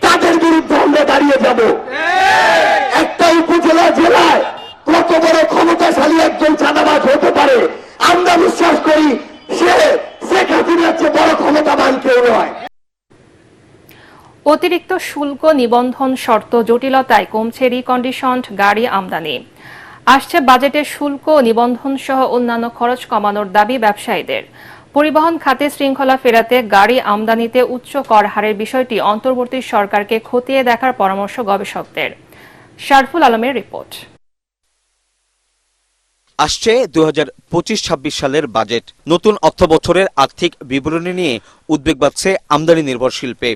তাদের বিরুদ্ধে আমরা দাঁড়িয়ে যাব। একটা উপজেলা জেলায় কত বড় ক্ষমতাশালী একজন চাঁদাবাজ হতে পারে, আমরা বিশ্বাস করি সে শেখ হাসিনার চেয়ে বড় ক্ষমতাবান কেউ নয়। অতিরিক্ত শুল্ক নিবন্ধন শর্ত জটিলতায় কমছে রিকন্ডিশনড গাড়ি আমদানি। আসছে বাজেটে শুল্ক নিবন্ধন সহ অন্যান্য খরচ কমানোর দাবি ব্যবসায়ীদের। পরিবহন খাতে শৃঙ্খলা ফেরাতে গাড়ি আমদানিতে উচ্চ কর হারের বিষয়টি অন্তর্বর্তী সরকারকে খতিয়ে দেখার পরামর্শ গবেষকদের। শারফুল আলমের রিপোর্ট। আসছে 2025-26 সালের বাজেট। নতুন অর্থ বছরের আর্থিক বিবরণী নিয়ে উদ্বেগ বাড়ছে আমদানি নির্ভর শিল্পে।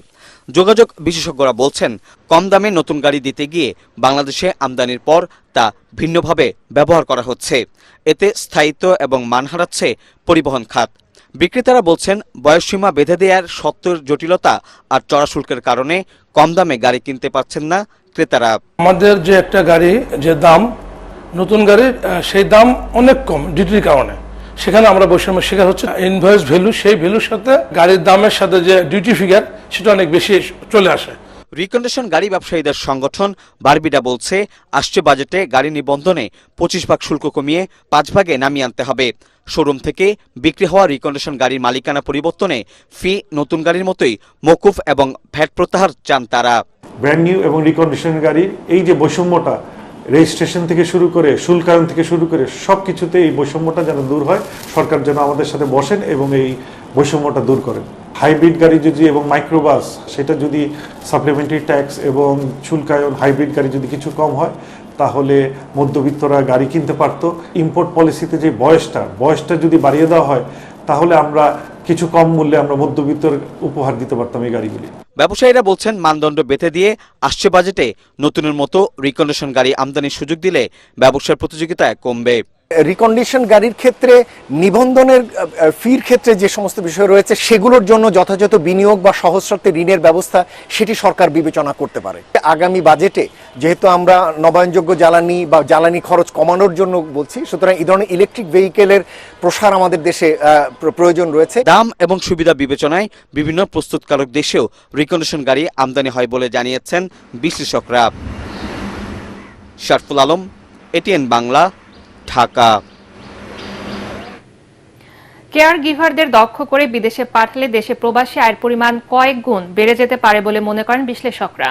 যোগাযোগ বিশেষজ্ঞরা বলছেন, কম দামে নতুন গাড়ি দিতে গিয়ে বাংলাদেশে আমদানির পর তা ভিন্নভাবে ব্যবহার করা হচ্ছে। এতে স্থায়িত্ব এবং মান হারাচ্ছে পরিবহন খাত। বিক্রেতারা বলছেন বয়সসীমা বেঁধে দেওয়ার সত্ত্বের জটিলতা আর চড়া শুল্কের কারণে কম দামে গাড়ি কিনতে পারছেন না ক্রেতারা। আমাদের যে একটা গাড়ি যে দাম নতুন গাড়ির সেই দাম অনেক কম ডিউটির কারণে, সেখানে আমরা বৈষম্যের শিকার হচ্ছে। ইনভয়েস ভ্যালু, সেই ভ্যালুর সাথে গাড়ির দামের সাথে যে ডিউটি ফিগার সেটা অনেক বেশি চলে আসে। রিকন্ডিশন গাড়ি ব্যবসায়ীদের সংগঠন বারবিডা বলছে আসছে বাজেটে গাড়ি নিবন্ধনে 25% শুল্ক কমিয়ে 5% নামিয়ে আনতে হবে। শোরুম থেকে বিক্রি হওয়া রিকন্ডিশন গাড়ির মালিকানা পরিবর্তনে ফি নতুন গাড়ির মতোই মওকুফ এবং ভ্যাট প্রত্যাহার চান তারা। ব্র্যান্ড নিউ এবং রিকন্ডিশন গাড়ির এই যে বৈষম্যটা, রেজিস্ট্রেশন থেকে শুরু করে শুল্কায়ন থেকে শুরু করে সবকিছুতে এই বৈষম্যটা যেন দূর হয়। সরকার যেন আমাদের সাথে বসেন এবং এই বৈষম্যটা দূর করেন। হাইব্রিড গাড়ি যদি এবং মাইক্রোবাস সেটা যদি সাপ্লিমেন্টারি ট্যাক্স এবং শুল্কায়ন হাইব্রিড গাড়ি যদি কিছু কম হয় তাহলে মধ্যবিত্তরা গাড়ি কিনতে পারতো। ইম্পোর্ট পলিসিতে যে বয়সটা যদি বাড়িয়ে দেওয়া হয় তাহলে আমরা কিছু কম মূল্যে আমরা মধ্যবিত্তর উপহার দিতে পারতাম এই গাড়িগুলি। ব্যবসায়ীরা বলছেন মানদণ্ড বেঁধে দিয়ে আসছে বাজেটে নতুনের মতো রিকন্ডিশন গাড়ি আমদানির সুযোগ দিলে ব্যবসার প্রতিযোগিতা কমবে। রিকন্ডিশন গাড়ির ক্ষেত্রে নিবন্ধনের ফির ক্ষেত্রে যে সমস্ত বিষয় রয়েছে সেগুলোর জন্য যথাযথ বিনিয়োগ বা সহজ শর্তে ঋণের ব্যবস্থা সেটি সরকার বিবেচনা করতে পারে। আগামী বাজেটে যেহেতু আমরা নবায়নযোগ্য জ্বালানি বা জ্বালানি খরচ কমানোর জন্য বলছি, সুতরাং এই ধরনের ইলেকট্রিক ভেহিকেলের প্রসার আমাদের দেশে প্রয়োজন রয়েছে। দাম এবং সুবিধা বিবেচনায় বিভিন্ন প্রস্তুতকারক দেশেও রিকন্ডিশন গাড়ি আমদানি হয় বলে জানিয়েছেন বিশ্লেষকরা। শারফুল আলম, এটিএন বাংলা, ঢাকা। কেয়ার গিভারদের দক্ষ করে বিদেশে পাঠালে দেশে প্রবাসী আয়ের পরিমাণ কয়েক গুণ বেড়ে যেতে পারে বলে মনে করেন বিশ্লেষকরা।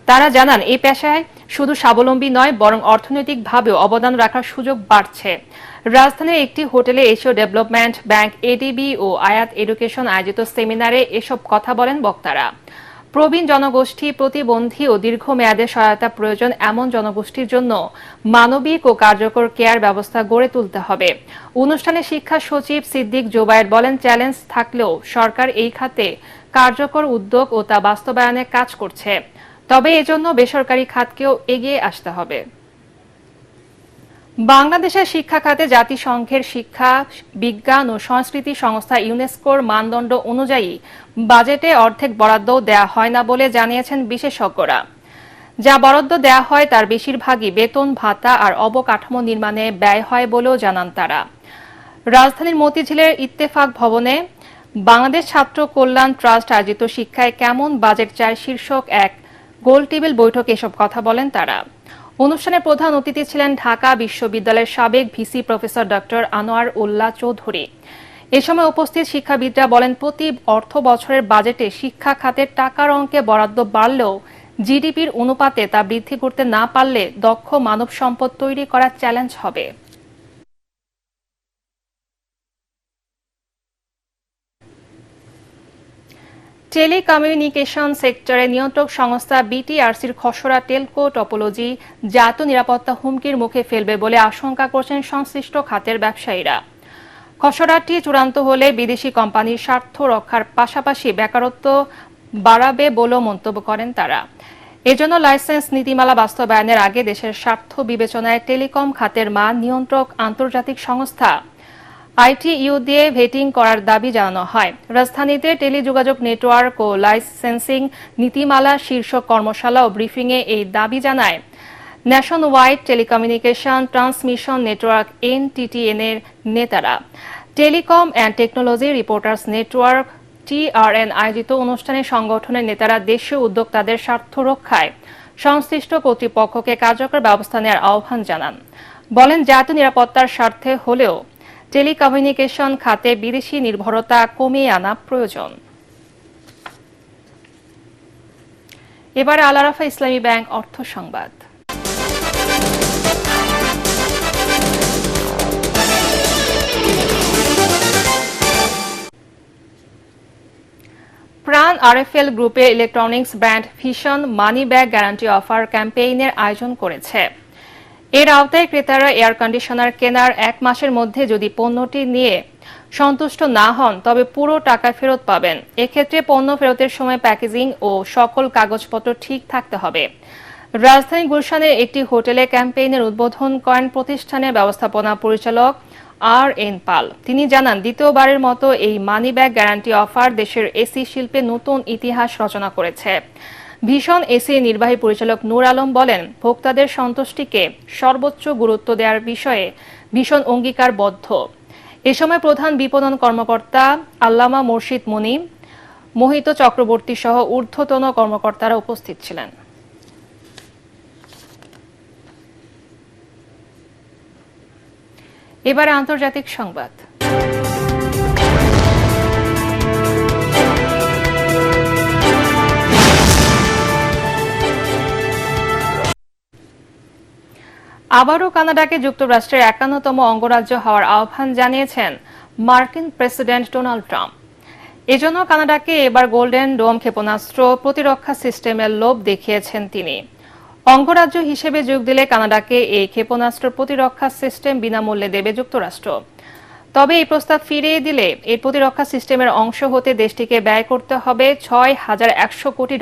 তারা জানান এই পেশায় শুধু স্বাবলম্বী নয় বরং অর্থনৈতিকভাবেও অবদান রাখার সুযোগ বাড়ছে। রাজধানীর একটি হোটেলে এশীয় ডেভেলপমেন্ট ব্যাংক এডিবি ও আয়াত এডুকেশন আয়োজিত সেমিনারে এসব কথা বলেন বক্তারা। প্রবীণ জনগোষ্ঠী, প্রতিবন্ধী ও দীর্ঘমেয়াদে সহায়তা প্রয়োজন এমন জনগোষ্ঠীর জন্য মানবিক ও কার্যকর কেয়ার ব্যবস্থা গড়ে তুলতে হবে। অনুষ্ঠানে শিক্ষা সচিব সিদ্দিক জোবায়ের বলেন, চ্যালেঞ্জ থাকলেও সরকার এই খাতে কার্যকর উদ্যোগ ও তা বাস্তবায়নে কাজ করছে, তবে এজন্য বেসরকারি খাতকেও এগিয়ে আসতে হবে। বাংলাদেশের শিক্ষা খাতে জাতিসংঘের শিক্ষা, বিজ্ঞান ও সংস্কৃতি সংস্থা ইউনেস্কোর মানদণ্ড অনুযায়ী বাজেটে অর্ধেক বরাদ্দও দেয়া হয় না বলে জানিয়েছেন বিশেষজ্ঞরা। যা বরাদ্দ দেয়া হয় তার বেশিরভাগই বেতন ভাতা আর অবকাঠামো নির্মাণে ব্যয় হয় বলেও জানান তারা। রাজধানীর মতিঝিলের ইত্তেফাক ভবনে বাংলাদেশ ছাত্র কল্যাণ ট্রাস্ট আয়োজিত শিক্ষায় কেমন বাজেট চায় শীর্ষক এক গোল টেবিল বৈঠকে এসব কথা বলেন তারা। অনুষ্ঠানে প্রধান অতিথি ছিলেন ঢাকা বিশ্ববিদ্যালয়ের সাবেক ভিসি প্রফেসর ডক্টর আনোয়ার উল্লাহ চৌধুরী। এ সময় উপস্থিত শিক্ষাবিদরা বলেন, প্রতি অর্থ বছরের বাজেটে শিক্ষা খাতের টাকার অঙ্কে বরাদ্দ বাড়লেও জিডিপির অনুপাতে তা বৃদ্ধি করতে না পারলে দক্ষ মানব সম্পদ তৈরি করা চ্যালেঞ্জ হবে। টেলিকমিউনিকেশন সেক্টরে নিয়ন্ত্রক সংস্থা বিটিআরসির খসড়া টেলকো টপোলজি জাতীয় নিরাপত্তা হুমকির মুখে ফেলবে বলে আশঙ্কা করছেন সংশ্লিষ্ট খাতের ব্যবসায়ীরা। খসড়াটি চূড়ান্ত হলে বিদেশি কোম্পানির স্বার্থ রক্ষার পাশাপাশি বেকারত্ব বাড়াবে বলেও মন্তব্য করেন তারা। এজন্য লাইসেন্স নীতিমালা বাস্তবায়নের আগে দেশের স্বার্থ বিবেচনায় টেলিকম খাতের মান নিয়ন্ত্রক আন্তর্জাতিক সংস্থা আইটিইউ দিয়ে ভেটিং করার দাবি জানানো হয়। রাজধানীতে টেলিযোগাযোগ নেটওয়ার্ক ও লাইসেন্সিং নীতিমালা শীর্ষক কর্মশালা ও ব্রিফিংয়ে এই দাবি জানায় nation wide telecommunication transmission network NTTN এর নেতারা। Telecom and technology reporters network TRN আয়োজিত অনুষ্ঠানে সংগঠনের নেতারা দেশীয় উদ্যোক্তাদের স্বার্থ রক্ষায় সংশ্লিষ্ট কর্তৃপক্ষকে কার্যকর ব্যবস্থা নেওয়ার আহ্বান জানান। বলেন, জাতীয় নিরাপত্তার স্বার্থে হলেও টেলিকমিউনিকেশন খাতে বিদেশি নির্ভরতা কমিয়ে আনা প্রয়োজন। এবারে আল আরাফা ইসলামী ব্যাংক অর্থ সংবাদ। প্রাণ আরএফএল গ্রুপের electronics brand Vision money back guarantee offer ক্যাম্পেইনের আয়োজন করেছে। এর আওতায় ক্রেতারা এয়ার কন্ডিশনার কেনার 1 মাসের মধ্যে যদি পণ্যটি নিয়ে সন্তুষ্ট না হন তবে পুরো টাকা ফেরত পাবেন। এক্ষেত্রে পণ্য ফেরতের সময় প্যাকেজিং ও সকল কাগজপত্র ঠিক থাকতে হবে। রাজধানী গুলশানের একটি হোটেলে ক্যাম্পেইনের উদ্বোধন করেন প্রতিষ্ঠানের ব্যবস্থাপনা পরিচালক RN পাল। তিনি জানান, দ্বিতীয়বারের মতো এই মানি ব্যাগ গ্যারান্টি অফার দেশের এসি শিল্পে নতুন ইতিহাস রচনা করেছে। ভীষণ এসি নির্বাহী পরিচালক নূর আলম বলেন, ভোক্তাদের সন্তুষ্টিকে সর্বোচ্চ গুরুত্ব দেওয়ার বিষয়ে ভীষণ অঙ্গীকারবদ্ধ। এ সময় প্রধান বিপণন কর্মকর্তা আল্লামা মুর্শিদ মুনি, মোহিত চক্রবর্তী সহ ঊর্ধ্বতন কর্মকর্তারা উপস্থিত ছিলেন। এবারে আন্তর্জাতিক সংবাদ। আবারও কানাডাকে যুক্তরাষ্ট্রের 51তম অঙ্গরাজ্য হওয়ার আহ্বান জানিয়েছেন মার্কিন প্রেসিডেন্ট ডোনাল্ড ট্রাম্প। এজন্য কানাডাকে এবার গোল্ডেন ডোম ক্ষেপণাস্ত্র প্রতিরক্ষা সিস্টেমের লোভ দেখিয়েছেন তিনি। অঙ্গরাজ্য হিসেবে যোগ দিলে কানাডাকে এই ক্ষেপণাস্ত্র প্রতিরক্ষা সিস্টেম বিনামূল্যে দেবে যুক্তরাষ্ট্র। তবে এই প্রস্তাব ফিরিয়ে দিলে এর প্রতিরক্ষা সিস্টেমের অংশ হতে দেশটিকে ব্যয় করতে হবে $6,100 কোটি।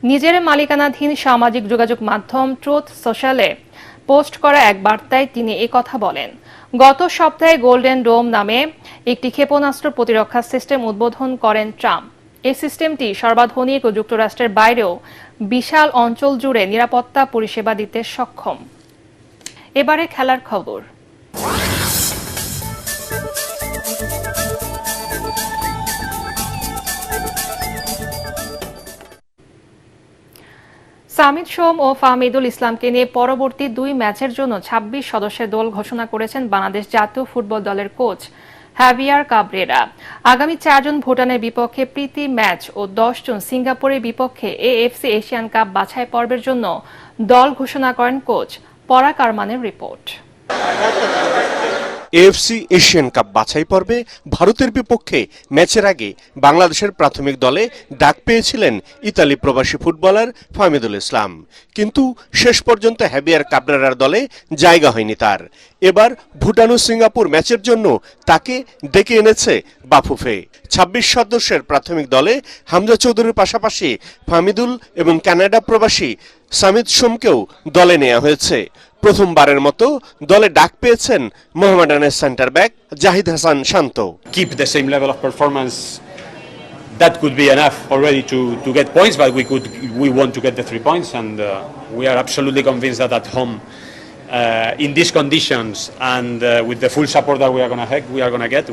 নিজের মালিকানাধীন সামাজিক যোগাযোগ মাধ্যম ট্রুথ সোশ্যালে পোস্ট করা এক বার্তায় তিনি এই কথা বলেন। গত সপ্তাহে গোল্ডেন ডোম নামে একটি ক্ষেপণাস্ত্র প্রতিরক্ষা সিস্টেম উদ্বোধন করেন ট্রাম্প। এই সিস্টেমটি সর্বাধুনিক ও যুক্তরাষ্ট্রের বাইরেও বিশাল অঞ্চল জুড়ে নিরাপত্তা পরিষেবা দিতে সক্ষম। এবারে খেলার খবর। সামিদ সোম ও ফাহমিদুল ইসলামকে নিয়ে পরবর্তী 2 ম্যাচের জন্য 26 সদস্যের দল ঘোষণা করেছেন বাংলাদেশ জাতীয় ফুটবল দলের কোচ হ্যাভিয়ার কাবরেরা। আগামী 4 জন ভুটানের বিপক্ষে প্রীতি ম্যাচ ও 10 জন সিঙ্গাপুরের বিপক্ষে এএফসি এশিয়ান কাপ বাছাই পর্বের জন্য দল ঘোষণা করেন কোচ। পরাগ আরমানের রিপোর্ট। এএফসি এশিয়ান কাপ বাছাই পর্বে ভারতের বিপক্ষে ম্যাচের আগে বাংলাদেশের প্রাথমিক দলে ডাক পেয়েছিলেন ইতালি প্রবাসী ফুটবলার ফাহমিদুল ইসলাম, কিন্তু শেষ পর্যন্ত হ্যাভিয়ার কাবরেরার দলে জায়গা হয়নি তার। এবার ভুটান ও সিঙ্গাপুর ম্যাচের জন্য তাকে ডেকে এনেছে বাফুফে। 26 সদস্যের প্রাথমিক দলে হামজা চৌধুরীর পাশাপাশি ফাহমিদুল এবং কানাডা প্রবাসী সামিদ সোমকেও দলে নেওয়া হয়েছে। প্রথমবারের মতো দলে ডাক পেয়েছেন মোহামেডানের centre back Zahid Hasan Shanto. Keep the same level of performance, that could be enough already to get points, but we want to get the 3 points, and we are absolutely convinced that at home, in these conditions and with the full support that we are gonna get,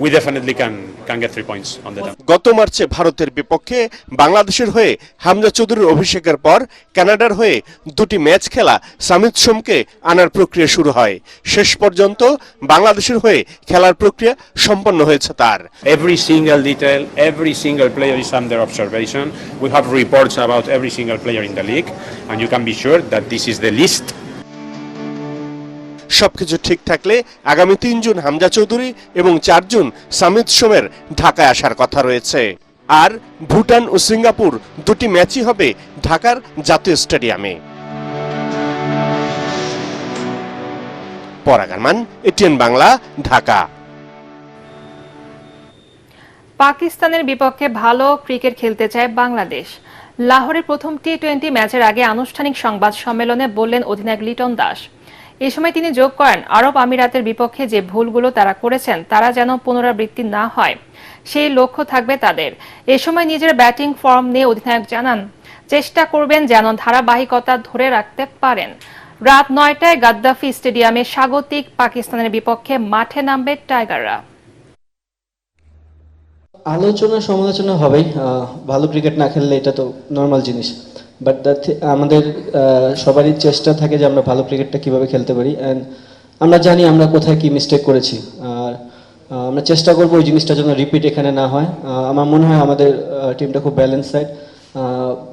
we definitely can get 3 points on the day. গত মার্চে ভারতের বিপক্ষে বাংলাদেশের হয়ে হামজা চৌধুরীর অভিষেকের পর কানাডার হয়ে 2টি ম্যাচ খেলা সামিদ সোমকে আনার প্রক্রিয়া শুরু হয়। শেষ পর্যন্ত বাংলাদেশের হয়ে খেলার প্রক্রিয়া সম্পন্ন হয়েছে তার। Every single detail, every single player is under observation. We have reports about every single player in the league, and you can be sure that this is the list. সবকিছু ঠিক থাকলে আগামী 3 জুন হামজা চৌধুরী এবং 4 জুন সামিদ সোমের ঢাকায় আসার কথা রয়েছে। আর ভুটান ও Singapore 2টি ম্যাচই হবে ঢাকার জাতীয় স্টেডিয়ামে। পরাগ আরমান, এটিএন বাংলা, ঢাকা। পাকিস্তানের বিপক্ষে ভালো ক্রিকেট খেলতে চায় বাংলাদেশ। লাহোরের প্রথম টি-20 ম্যাচের আগে আনুষ্ঠানিক সংবাদ সম্মেলনে বললেন অধিনায়ক লিটন দাস। এই সময় তিনি যোগ করেন, আরব আমিরাতের বিপক্ষে যে ভুলগুলো তারা করেছেন তারা যেন পুনরাবৃত্তি না হয়, সেই লক্ষ্য থাকবে তাদের। এ সময় নিজের ব্যাটিং ফর্ম নিয়ে অধিনায়ক জানান, চেষ্টা করবেন যেন ধারাবাহিকতা ধরে রাখতে পারেন। রাত 9টায় গাদ্দাফি স্টেডিয়ামে স্বাগতিক পাকিস্তানের বিপক্ষে মাঠে নামবে টাইগাররা। আলোচনা সমালোচনা হবেই, ভালো ক্রিকেট না খেললে এটা তো নর্মাল জিনিস, বাট আমাদের সবারই চেষ্টা থাকে যে আমরা ভালো ক্রিকেটটা কিভাবে খেলতে পারি, অ্যান্ড আমরা জানি আমরা কোথায় কি মিস্টেক করেছি, আর আমরা চেষ্টা করবো ওই জিনিসটা যেন রিপিট এখানে না হয়। আমার মনে হয় আমাদের টিমটা খুব ব্যালেন্স সাইড,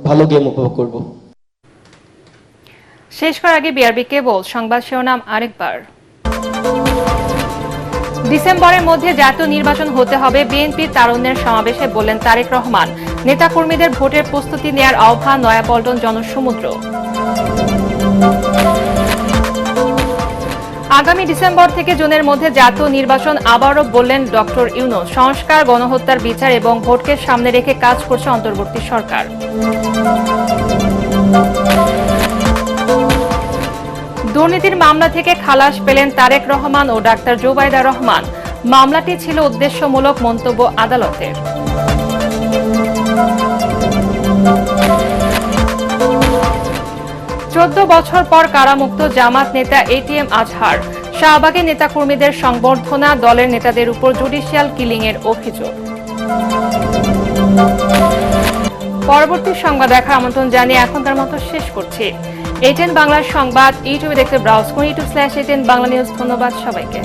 ভালো গেম উপভোগ করব। শেষ করার আগে বিআরবি কেবল সংবাদ শিরোনাম আরেকবার। ডিসেম্বরের মধ্যে জাতীয় নির্বাচন হতে হবে, বিএনপির তারুণ্যের সমাবেশে বললেন তারেক রহমান। নেতাকর্মীদের ভোটের প্রস্তুতি নেয়ার আহ্বান নয়াপল্টন জনসমুদ্র। আগামী ডিসেম্বর থেকে জুনের মধ্যে জাতীয় নির্বাচন আবারও বললেন ডক্টর ইউনূস। সংস্কার, গণহত্যার বিচার এবং ভোটকে সামনে রেখে কাজ করছে অন্তর্বর্তী সরকার। দুর্নীতির মামলা থেকে খালাস পেলেন তারেক রহমান ও ডাক্তার জোবাইদা রহমান। মামলাটি ছিল উদ্দেশ্যমূলক মন্তব্য আদালতের। 14 বছর পর কারামুক্ত জামাত নেতা এটিএম আজহার। শাহবাগের নেতাকর্মীদের সংবর্ধনা, দলের নেতাদের উপর জুডিশিয়াল কিলিং এর অভিযোগ। পরবর্তী সংবাদ দেখার আমন্ত্রণ জানিয়ে এখনকার মতো শেষ করছি। ATN বাংলার সংবাদ ইউটিউবে দেখতে ব্রাউজ করুন, youtube/ATN বাংলা নিউজ। ধন্যবাদ সবাইকে।